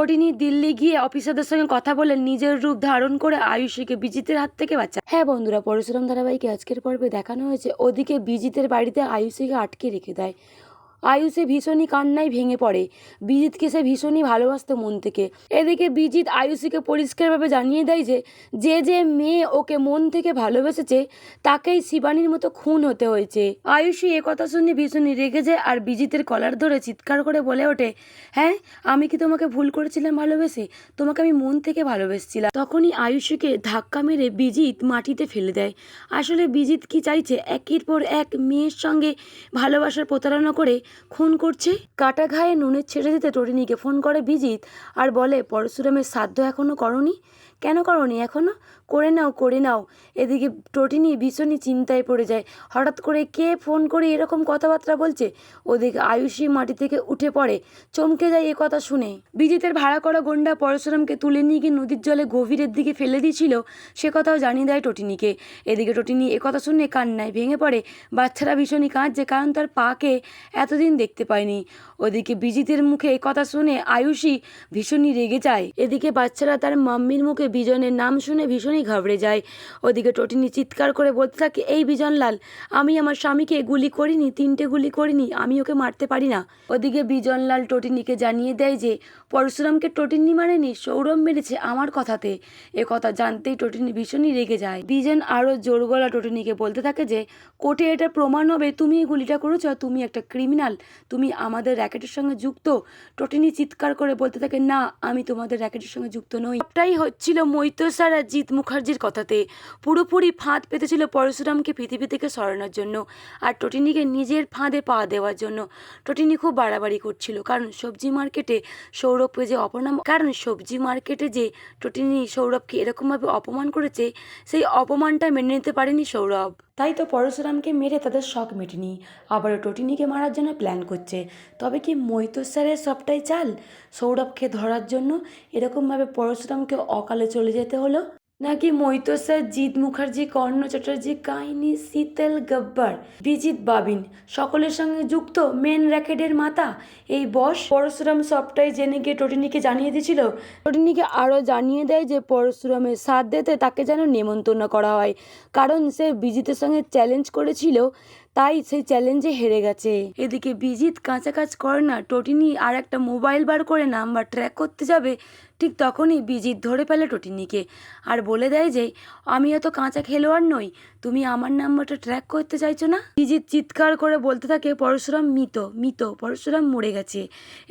টোটিনি দিল্লি গিয়ে অফিসারদের সঙ্গে কথা বলে নিজের রূপ ধারণ করে আয়ুষীকে বিজিতের হাত থেকে বাঁচায়। হ্যাঁ বন্ধুরা, পরশুরাম ধারাবাহিকে আজকের পর্বে দেখানো হয়েছে ওদিকে বিজিতের বাড়িতে আয়ুষীকে আটকে রেখে দেয়। আয়ুষে ভীষণই কান্নায় ভেঙে পড়ে। বিজিতকে সে ভীষণই ভালোবাসতো মন থেকে। এদিকে বিজিত আয়ুষীকে পরিষ্কারভাবে জানিয়ে দেয় যে যে যে মেয়ে ওকে মন থেকে ভালোবেসেছে তাকেই শিবানীর মতো খুন হতে হয়েছে। আয়ুষী একথা শুনে ভীষণই রেগে যায় আর বিজিতের কলার ধরে চিৎকার করে বলে ওঠে, হ্যাঁ আমি কি তোমাকে ভুল করেছিলাম ভালোবেসে? তোমাকে আমি মন থেকে ভালোবেসেছিলাম। তখনই আয়ুষীকে ধাক্কা মেরে বিজিত মাটিতে ফেলে দেয়। আসলে বিজিত কি চাইছে? একের পর এক মেয়ের সঙ্গে ভালোবাসার প্রতারণা করে খুন করছে। কাটা ঘায়ে নুনের ছেড়ে দিতে টোটিনিকে ফোন করে বিজিত আর বলে, পরশুরামের শ্রাদ্ধ এখনো করনি? কেন করনি এখনো? করে নাও করে নাও। এদিকে টোটিনি ভীষণই চিন্তায় পড়ে যায়। হঠাৎ করে কে ফোন করে এরকম কথাবার্তা বলছে? ওদিকে আয়ুষী মাটি থেকে উঠে পড়ে, চমকে যায় এ কথা শুনে। বিজিতের ভাড়া করা গন্ডা পরশুরামকে তুলে নিয়ে গিয়ে নদীর জলে গভীরের দিকে ফেলে দিয়েছিল সে কথাও জানিয়ে দেয় টোটিনিকে। এদিকে টোটিনি একথা শুনে কান্নায় ভেঙে পড়ে। বাচ্চারা ভীষণই কাঁদছে, কারণ তার পাকে এতদিন দেখতে পায়নি। ওদিকে বিজিতের মুখে কথা শুনে আয়ুষী ভীষণই রেগে যায়। এদিকে বাচ্চারা তার মাম্মির মুখে বিজনের নাম শুনে ভীষণই ঘাবড়ে যায়। ওদিকে টোটিনি চিৎকার করে বলতে থাকে, এই বিজনলাল, আমি আমার স্বামীকে গুলি করিনি, 3টে গুলি করিনি, আমি ওকে মারতে পারি না। ওদিকে বিজনলাল টোটিনিকে জানিয়ে দেয় যে পরশুরামকে টোটিনি মারেনি, সৌরভ মেরেছে আমার কথাতে। এ কথা জানতেই টোটিনি ভীষণই রেগে যায়। বিজন আরও জোর গলা টোটিনিকে বলতে থাকে যে কোর্টে এটা প্রমাণ হবে তুমি এই গুলিটা করেছ, তুমি একটা ক্রিমিনাল, তুমি আমাদের র্যাকেটের সঙ্গে যুক্ত। টোটিনি চিৎকার করে বলতে থাকে, না আমি তোমাদের র্যাকেটের সঙ্গে যুক্ত নই। সবটাই হচ্ছিল মৈত্রসার আর জিৎ মুখার্জির কথাতে। পুরোপুরি ফাঁদ পেতেছিল পরশুরামকে পৃথিবী থেকে সরানোর জন্য আর টোটিনিকে নিজের ফাঁদে পা দেওয়ার জন্য। টোটিনি খুব বাড়াবাড়ি করছিল, কারণ সবজি মার্কেটে সৌরভকে যে সবজি মার্কেটে যে টোটিনি সৌরভকে এরকমভাবে অপমান করেছে, সেই অপমানটা মেনে নিতে পারেনি সৌরভ। তাই তো পরশুরামকে মেরে তাদের শখ মেটেনি, আবারও টোটিনিকে মারার জন্য প্ল্যান করছে। তবে কি মৈত্র স্যারের সবটাই চাল সৌরভকে ধরার জন্য এরকমভাবে পরশুরামকে অকালে চলে যেতে হলো? নাকি মৈত্র স্যার, জিৎ মুখার্জি, কর্ণ চ্যাটার্জি, কাহিনী, শীতল, গব্বর, বিজিত, বাবিন সকলের সঙ্গে যুক্ত মেন র্যাকেটের মাথা এই বস? পরশুরাম সবটাই জেনে গিয়ে টোটিনিকে জানিয়ে দিয়েছিল। টোটিনিকে আরও জানিয়ে দেয় যে পরশুরামের শ্রাদ্ধেতে তাকে যেন নেমন্তন্ন করা হয়, কারণ সে বিজিতের সঙ্গে চ্যালেঞ্জ করেছিল, তাই সেই চ্যালেঞ্জে হেরে গেছে। এদিকে বিজিত কাঁচা কাজ করে না, টোটিনি আর একটা মোবাইল বার করে নাম্বার ট্র্যাক করতে যাবে, ঠিক তখনই বিজিত ধরে ফেলে টোটিনিকে আর বলে দেয় যে আমি এত কাঁচা খেলোয়াড় নই, তুমি আমার নাম্বারটা ট্র্যাক করতে চাইছো না। বিজিত চিৎকার করে বলতে থাকে, পরশুরাম মৃত, পরশুরাম মরে গেছে।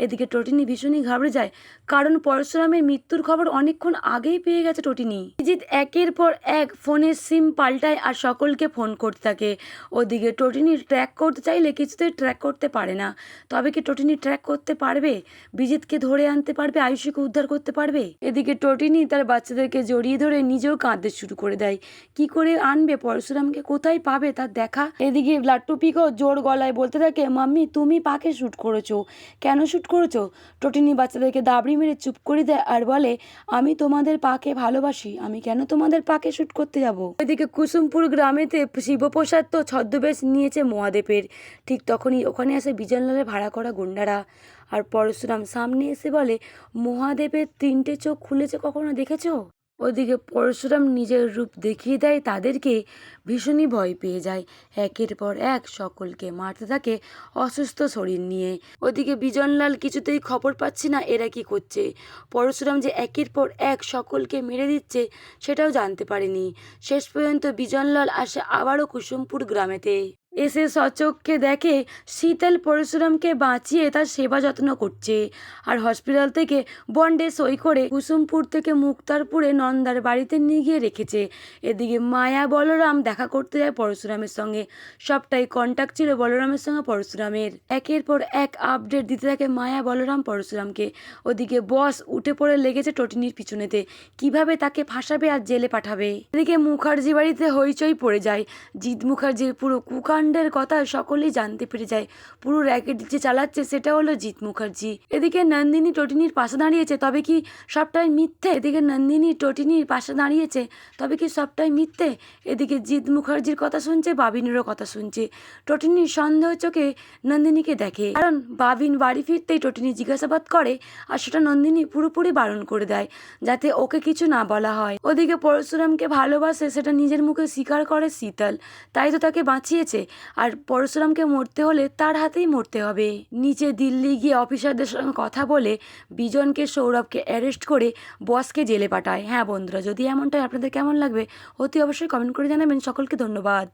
এদিকে টোটিনি ভীষণই ঘাবড়ে যায়, কারণ পরশুরামের মৃত্যুর খবর অনেকক্ষণ আগেই পেয়ে গেছে টোটিনি। বিজিত একের পর এক ফোনের সিম পাল্টায় আর সকলকে ফোন করতে থাকে। ওদিকে টোটিনি ট্র্যাক করতে চাইলে কিছুতেই ট্র্যাক করতে পারে না। তবে কি টোটিনি ট্র্যাক করতে পারবে? বিজিতকে ধরে আনতে পারবে? আয়ুষীকে উদ্ধার করতে পারবে? এদিকে টোটিনি তার বাচ্চাদেরকে জড়িয়ে ধরে নিজেও কাঁদতে শুরু করে দেয়। কি করে আনবে পরশুরামকে, কোথায় পাবে তার দেখা? এদিকে লাট্টু পিকো জোর গলায় বলতে থাকে, মাম্মি তুমি পাকে শ্যুট করেছো, কেন শ্যুট করেছো? টোটিনি বাচ্চাদেরকে দাবড়ি মেরে চুপ করে দেয় আর বলে, আমি তোমাদের পাকে ভালোবাসি, আমি কেন তোমাদের পাকে শ্যুট করতে যাব? এদিকে কুসুমপুর গ্রামেতে শিবপ্রসাদ তো ছদ্মবেশ নিয়েছে মহাদেবের। ঠিক তখনই ওখানে আসে বিজনলালের ভাড়া করা গুন্ডারা আর পরশুরাম সামনে এসে বলে, মহাদেবের 3টে চোখ খুলেছে, কখনো দেখেছো? ওদিকে পরশুরাম নিজের রূপ দেখিয়ে দেয় তাদেরকে, ভীষণই ভয় পেয়ে যায়। একের পর এক সকলকে মারতে থাকে অসুস্থ শরীর নিয়ে। ওদিকে বিজনলাল কিছুতেই খবর পাচ্ছে না এরা কি করছে। পরশুরাম যে একের পর এক সকলকে মেরে দিচ্ছে সেটাও জানতে পারেনি। শেষ পর্যন্ত বিজনলাল আসে আবারও কুসুমপুর গ্রামেতে। এসে সচক্ষে দেখে শীতল পরশুরামকে বাঁচিয়ে তার সেবা যত্ন করছে আর হসপিটাল থেকে বন্ডে সই করে কুসুমপুর থেকে মুক্তারপুরে নন্দার বাড়িতে নিয়ে গিয়ে রেখেছে। এদিকে মায়া বলরাম দেখা করতে যায় পরশুরামের সঙ্গে। সবটাই কন্ট্যাক্ট ছিল বলরামের সঙ্গে পরশুরামের। একের পর এক আপডেট দিতে থাকে মায়া বলরাম পরশুরামকে। ওদিকে বস উঠে পড়ে লেগেছে টোটিনির পিছনেতে, কিভাবে তাকে ফাঁসাবে আর জেলে পাঠাবে। এদিকে মুখার্জি বাড়িতে হইচই পড়ে যায়। জিৎ মুখার্জির পুরো কুকান কাণ্ডের কথা সকলেই জানতে পেরে যায়। পুরো র্যাকেট যে চালাচ্ছে সেটা হলো জিৎ মুখার্জি। এদিকে নন্দিনী টটিনির পাশে দাঁড়িয়েছে, তবে কি সবটাই মিথ্যে? এদিকে নন্দিনী টটিনির পাশে দাঁড়িয়েছে, তবে কি সবটাই মিথ্যে? এদিকে জিৎ মুখার্জির কথা শুনছে, বাবিনেরও কথা শুনছে। টটিনি সন্দেহ চোখে নন্দিনীকে দেখে, কারণ বাবিন বাড়ি ফিরতেই টটিনি জিজ্ঞাসাবাদ করে, আর সেটা নন্দিনী পুরোপুরি বারণ করে দেয় যাতে ওকে কিছু না বলা হয়। ওদিকে পরশুরামকে ভালোবাসে সেটা নিজের মুখে স্বীকার করে শীতল, তাই তো তাকে বাঁচিয়েছে। আর পরশুরামকে মরতে হলে তার হাতেই মরতে হবে। নিচে দিল্লি গিয়ে অফিসারদের সঙ্গে কথা বলে বিজনকে সৌরভকে অ্যারেস্ট করে বসকে জেলে পাঠায়। হ্যাঁ বন্ধুরা, যদি এমনটাই আপনাদের কেমন লাগবে অতি অবশ্যই কমেন্ট করে জানাবেন। সকলকে ধন্যবাদ।